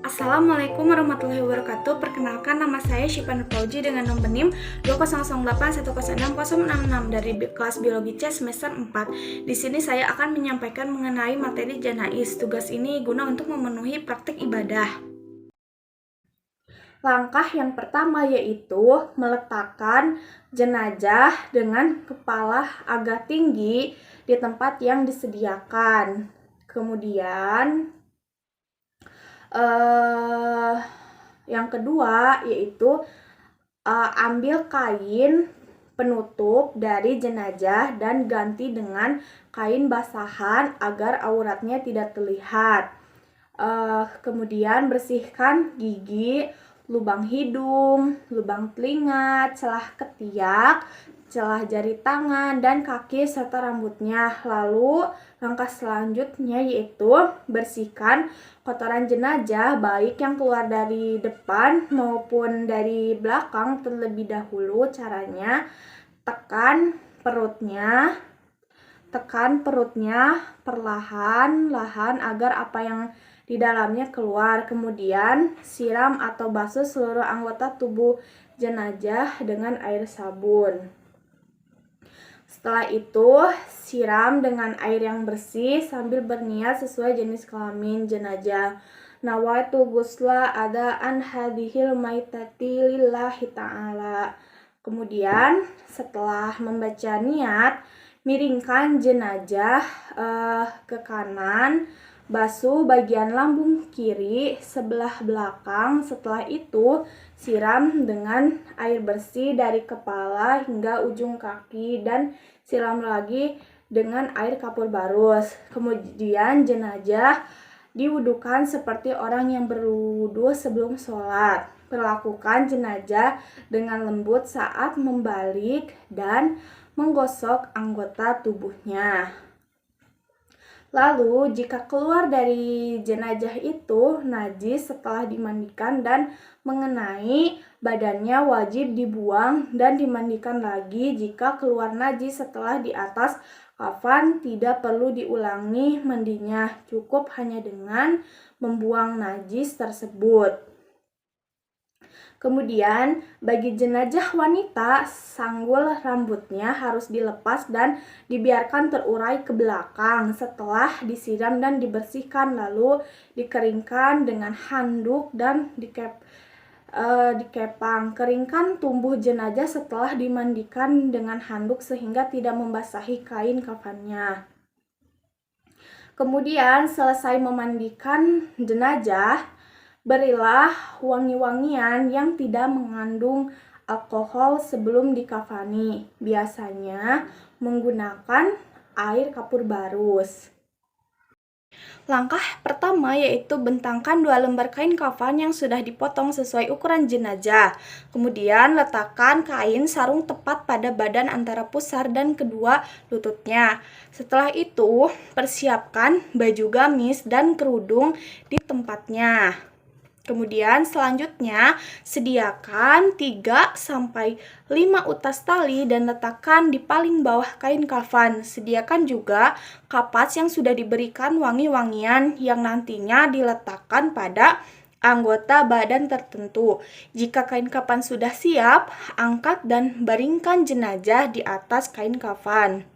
Assalamualaikum warahmatullahi wabarakatuh. Perkenalkan, nama saya Syifa Nur Fauzi dengan nomor NIM 20081066066 dari kelas Biologi C semester 4. Di sini saya akan menyampaikan mengenai materi janais. Tugas ini guna untuk memenuhi praktik ibadah. Langkah yang pertama yaitu meletakkan jenazah dengan kepala agak tinggi di tempat yang disediakan. Kemudian yang kedua yaitu ambil kain penutup dari jenazah dan ganti dengan kain basahan agar auratnya tidak terlihat. Kemudian bersihkan gigi, lubang hidung, lubang telinga, celah ketiak, celah jari tangan dan kaki serta rambutnya. Lalu langkah selanjutnya yaitu bersihkan kotoran jenazah baik yang keluar dari depan maupun dari belakang terlebih dahulu. Caranya tekan perutnya perlahan-lahan agar apa yang di dalamnya keluar. Kemudian siram atau basuh seluruh anggota tubuh jenazah dengan air sabun. Setelah itu, siram dengan air yang bersih sambil berniat sesuai jenis kelamin jenazah. Nawaitu ghusla adaan hadhil maitati lillahi ta'ala. Kemudian, setelah membaca niat, miringkan jenazah ke kanan, basuh bagian lambung kiri sebelah belakang. Setelah itu, siram dengan air bersih dari kepala hingga ujung kaki dan siram lagi dengan air kapur barus. Kemudian jenazah diwudukan seperti orang yang berwudu sebelum sholat. Perlakukan jenazah dengan lembut saat membalik dan menggosok anggota tubuhnya. Lalu, jika keluar dari jenazah itu najis setelah dimandikan dan mengenai badannya, wajib dibuang dan dimandikan lagi. Jika keluar najis setelah di atas kafan, tidak perlu diulangi mandinya, cukup hanya dengan membuang najis tersebut. Kemudian, bagi jenazah wanita, sanggul rambutnya harus dilepas dan dibiarkan terurai ke belakang. Setelah disiram dan dibersihkan, lalu dikeringkan dengan handuk dan dikepang. Keringkan tubuh jenazah setelah dimandikan dengan handuk sehingga tidak membasahi kain kafannya. Kemudian, selesai memandikan jenazah, berilah wangi-wangian yang tidak mengandung alkohol sebelum dikafani. Biasanya menggunakan air kapur barus. Langkah pertama yaitu bentangkan 2 lembar kain kafan yang sudah dipotong sesuai ukuran jenazah. Kemudian letakkan kain sarung tepat pada badan antara pusar dan kedua lututnya. Setelah itu, persiapkan baju gamis dan kerudung di tempatnya. Kemudian selanjutnya sediakan 3-5 utas tali dan letakkan di paling bawah kain kafan. Sediakan juga kapas yang sudah diberikan wangi-wangian yang nantinya diletakkan pada anggota badan tertentu. Jika kain kafan sudah siap, angkat dan baringkan jenazah di atas kain kafan.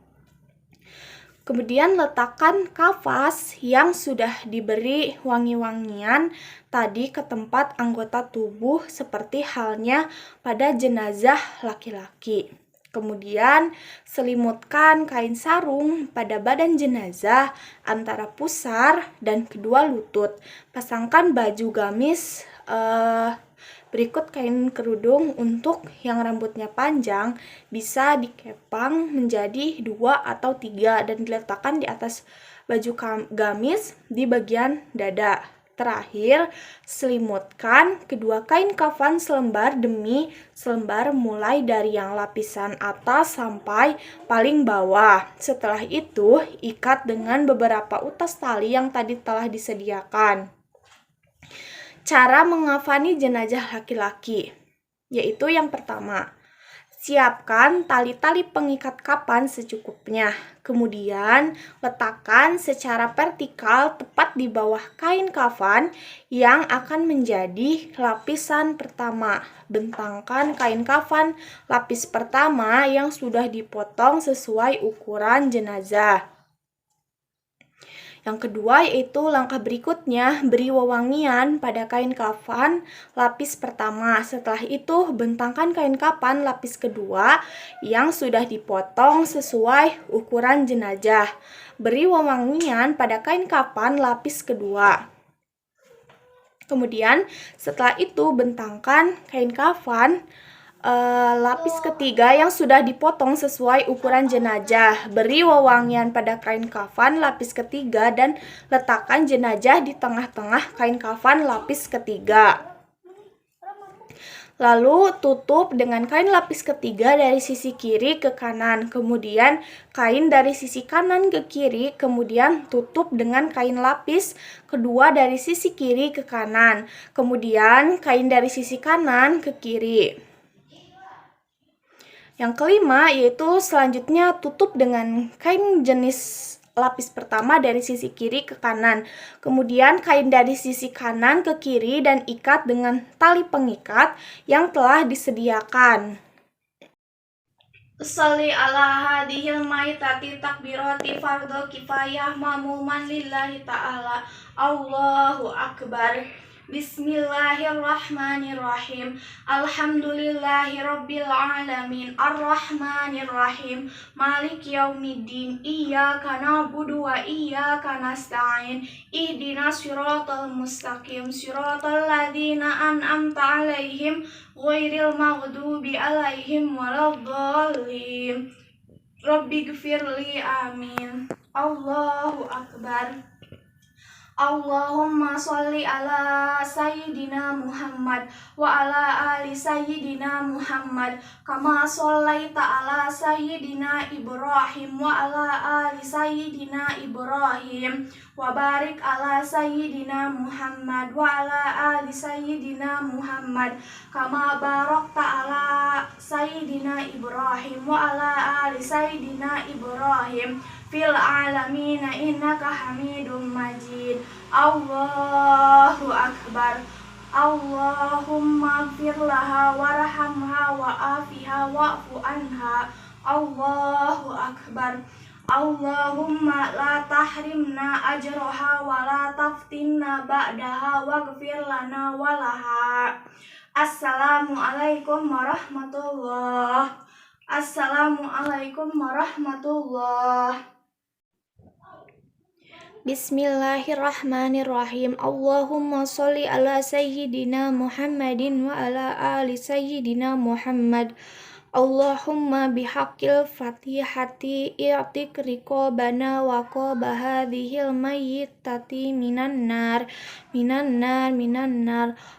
Kemudian letakkan kapas yang sudah diberi wangi-wangian tadi ke tempat anggota tubuh seperti halnya pada jenazah laki-laki. Kemudian selimutkan kain sarung pada badan jenazah antara pusar dan kedua lutut. Pasangkan baju gamis berikut kain kerudung. Untuk yang rambutnya panjang bisa dikepang menjadi 2 atau 3 dan diletakkan di atas baju gamis di bagian dada. Terakhir, selimutkan kedua kain kafan selembar demi selembar mulai dari yang lapisan atas sampai paling bawah. Setelah itu, ikat dengan beberapa utas tali yang tadi telah disediakan. Cara mengafani jenazah laki-laki, yaitu yang pertama, Siapkan tali-tali pengikat kafan secukupnya. Kemudian, letakkan secara vertikal tepat di bawah kain kafan yang akan menjadi lapisan pertama. Bentangkan kain kafan lapis pertama yang sudah dipotong sesuai ukuran jenazah. Yang kedua yaitu langkah berikutnya, beri wewangian pada kain kafan lapis pertama. Setelah itu, bentangkan kain kafan lapis kedua yang sudah dipotong sesuai ukuran jenazah. Beri wewangian pada kain kafan lapis kedua. Kemudian, setelah itu bentangkan kain kafan lapis ketiga yang sudah dipotong sesuai ukuran jenazah. Beri wewangian pada kain kafan lapis ketiga dan letakkan jenazah di tengah-tengah kain kafan lapis ketiga. Lalu tutup dengan kain lapis ketiga dari sisi kiri ke kanan. Kemudian kain dari sisi kanan ke kiri. Kemudian tutup dengan kain lapis kedua dari sisi kiri ke kanan. Kemudian kain dari sisi kanan ke kiri. Yang kelima yaitu selanjutnya tutup dengan kain jenis lapis pertama dari sisi kiri ke kanan. Kemudian kain dari sisi kanan ke kiri dan ikat dengan tali pengikat yang telah disediakan. Sholli ala hadhil maitati takbirati fardhu kifayah ma'muman lillahi ta'ala. Allahu akbar. Bismillahirrahmanirrahim. Alhamdulillahirabbil alamin. Arrahmanirrahim. Maliki yaumiddin. Iyyaka na'budu wa iyyaka nasta'in. Ihdinas siratal mustaqim. Siratal ladzina an'amta 'alaihim ghairil maghdubi 'alaihim waladdallin. Rabbighfirli amin. Allahu akbar. Allahumma sholli ala sayyidina Muhammad wa ala ali sayyidina Muhammad kama shollaita ala sayyidina Ibrahim wa ala ali sayyidina Ibrahim wa barik ala sayyidina Muhammad wa ala ali sayyidina Muhammad kama barakta ala sayyidina Ibrahim wa ala ali sayyidina Ibrahim fil alamina innaka hamidum majid. Allahu akbar. Allahumma gfir laha warhamha wa'afiha wa'fu anha. Allahu akbar. Allahumma la tahrimna ajroha wa la taftinna ba'daha waghfir lana walaha. Assalamualaikum warahmatullahi. Assalamualaikum warahmatullahi. Bismillahirrahmanirrahim. Allahumma sholli ala sayyidina Muhammadin wa ala ali sayyidina Muhammad. Allahumma bihaqqil fatihati i'tik riqabana wa qaba hadhil mayyitati minan nar.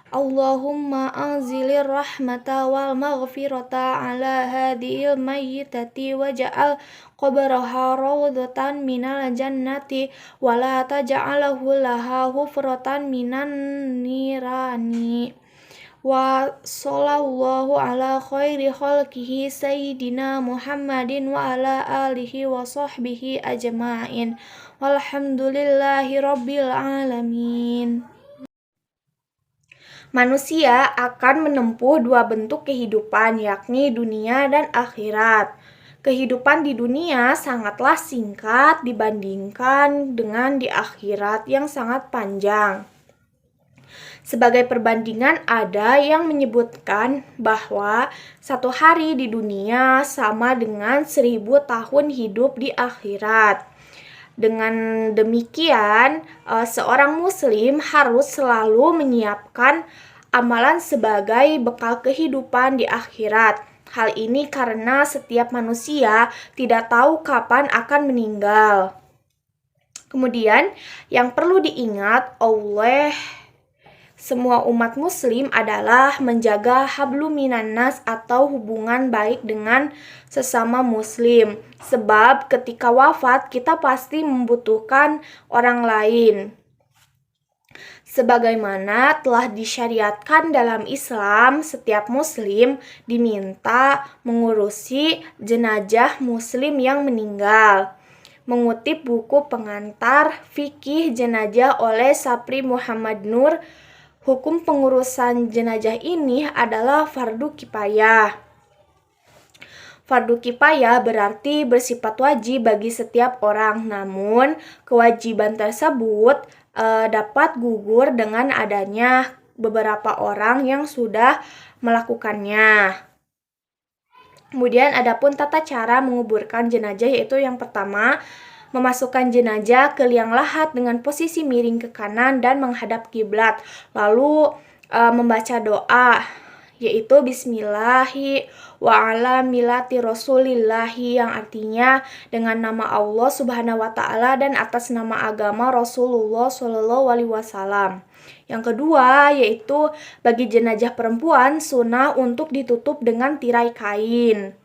Allahumma anzilir rahmata wal maghfirata ala hadhil mayyitati waj'al qabraha rawdatan minal jannati wa la taj'alahu laha hufratan minan nirani. Wa sallallahu ala khairi khalqihi sayyidina Muhammadin wa ala alihi wa sahbihi ajma'in. Walhamdulillahi rabbil alamin. Manusia akan menempuh dua bentuk kehidupan, yakni dunia dan akhirat. Kehidupan di dunia sangatlah singkat dibandingkan dengan di akhirat yang sangat panjang. Sebagai perbandingan, ada yang menyebutkan bahwa satu hari di dunia sama dengan 1000 tahun hidup di akhirat. Dengan demikian, seorang muslim harus selalu menyiapkan amalan sebagai bekal kehidupan di akhirat. Hal ini karena setiap manusia tidak tahu kapan akan meninggal. Kemudian, yang perlu diingat oleh semua umat muslim adalah menjaga hablum minan nas atau hubungan baik dengan sesama muslim. Sebab ketika wafat kita pasti membutuhkan orang lain. Sebagaimana telah disyariatkan dalam Islam, setiap muslim diminta mengurusi jenazah muslim yang meninggal. Mengutip buku pengantar fikih jenazah oleh Sapri Muhammad Nur, hukum pengurusan jenazah ini adalah fardu kifayah. Fardu kifayah berarti bersifat wajib bagi setiap orang, namun kewajiban tersebut dapat gugur dengan adanya beberapa orang yang sudah melakukannya. Kemudian adapun tata cara menguburkan jenazah, yaitu yang pertama, memasukkan jenazah ke liang lahat dengan posisi miring ke kanan dan menghadap kiblat, lalu membaca doa, yaitu Bismillahi wa ala milati rasulillahi, yang artinya dengan nama Allah subhanahu wa ta'ala dan atas nama agama Rasulullah Shallallahu alaihi wasallam. Yang kedua, yaitu bagi jenazah perempuan sunnah untuk ditutup dengan tirai kain.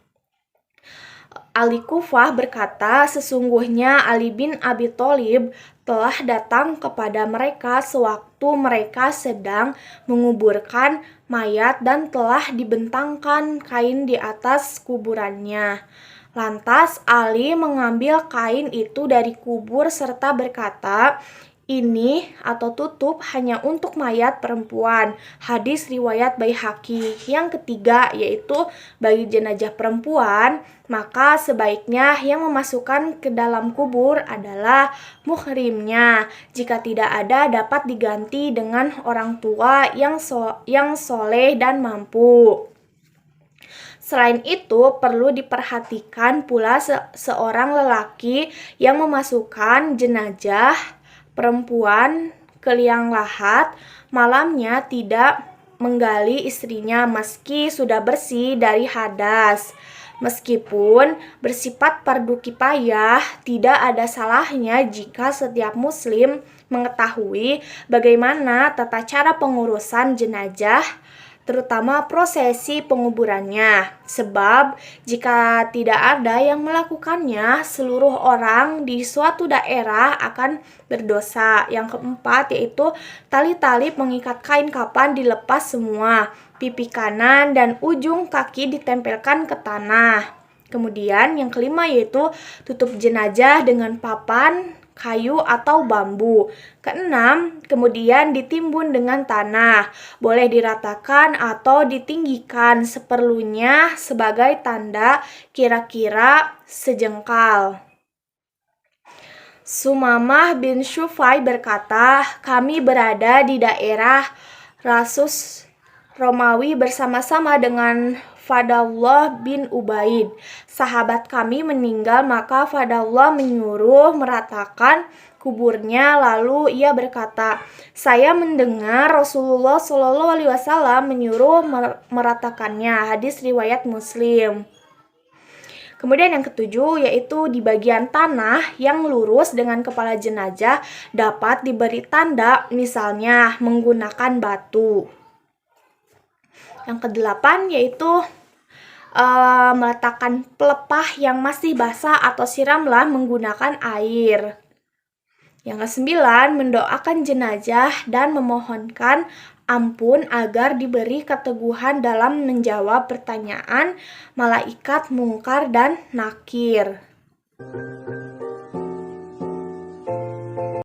Ali Kufah berkata, sesungguhnya Ali bin Abi Thalib telah datang kepada mereka sewaktu mereka sedang menguburkan mayat dan telah dibentangkan kain di atas kuburannya. Lantas Ali mengambil kain itu dari kubur serta berkata, ini atau tutup hanya untuk mayat perempuan. Hadis riwayat Baihaqi. Yang ketiga, yaitu bagi jenazah perempuan, maka sebaiknya yang memasukkan ke dalam kubur adalah muhrimnya. Jika tidak ada, dapat diganti dengan orang tua yang soleh dan mampu. Selain itu, perlu diperhatikan pula seorang lelaki yang memasukkan jenazah perempuan ke liang lahat, malamnya tidak menggali istrinya meski sudah bersih dari hadas. Meskipun bersifat fardu kifayah, tidak ada salahnya jika setiap muslim mengetahui bagaimana tata cara pengurusan jenazah, terutama prosesi penguburannya. Sebab jika tidak ada yang melakukannya, seluruh orang di suatu daerah akan berdosa. Yang keempat, yaitu tali-tali pengikat kain kapan dilepas semua, pipi kanan dan ujung kaki ditempelkan ke tanah. Kemudian yang kelima, yaitu tutup jenazah dengan papan, kayu atau bambu. Keenam, kemudian ditimbun dengan tanah. Boleh diratakan atau ditinggikan seperlunya sebagai tanda kira-kira sejengkal. Sumamah bin Syufai berkata, kami berada di daerah Rasus Romawi bersama-sama dengan Fadlallah bin Ubaid. Sahabat kami meninggal, maka Fadlallah menyuruh meratakan kuburnya, lalu ia berkata, saya mendengar Rasulullah Shallallahu alaihi wasallam menyuruh meratakannya. Hadis riwayat Muslim. Kemudian yang ketujuh, yaitu di bagian tanah yang lurus dengan kepala jenazah dapat diberi tanda, misalnya menggunakan batu. Yang kedelapan, yaitu meletakkan pelepah yang masih basah atau siramlah menggunakan air. Yang kesembilan, mendoakan jenazah dan memohonkan ampun agar diberi keteguhan dalam menjawab pertanyaan malaikat mungkar dan nakir.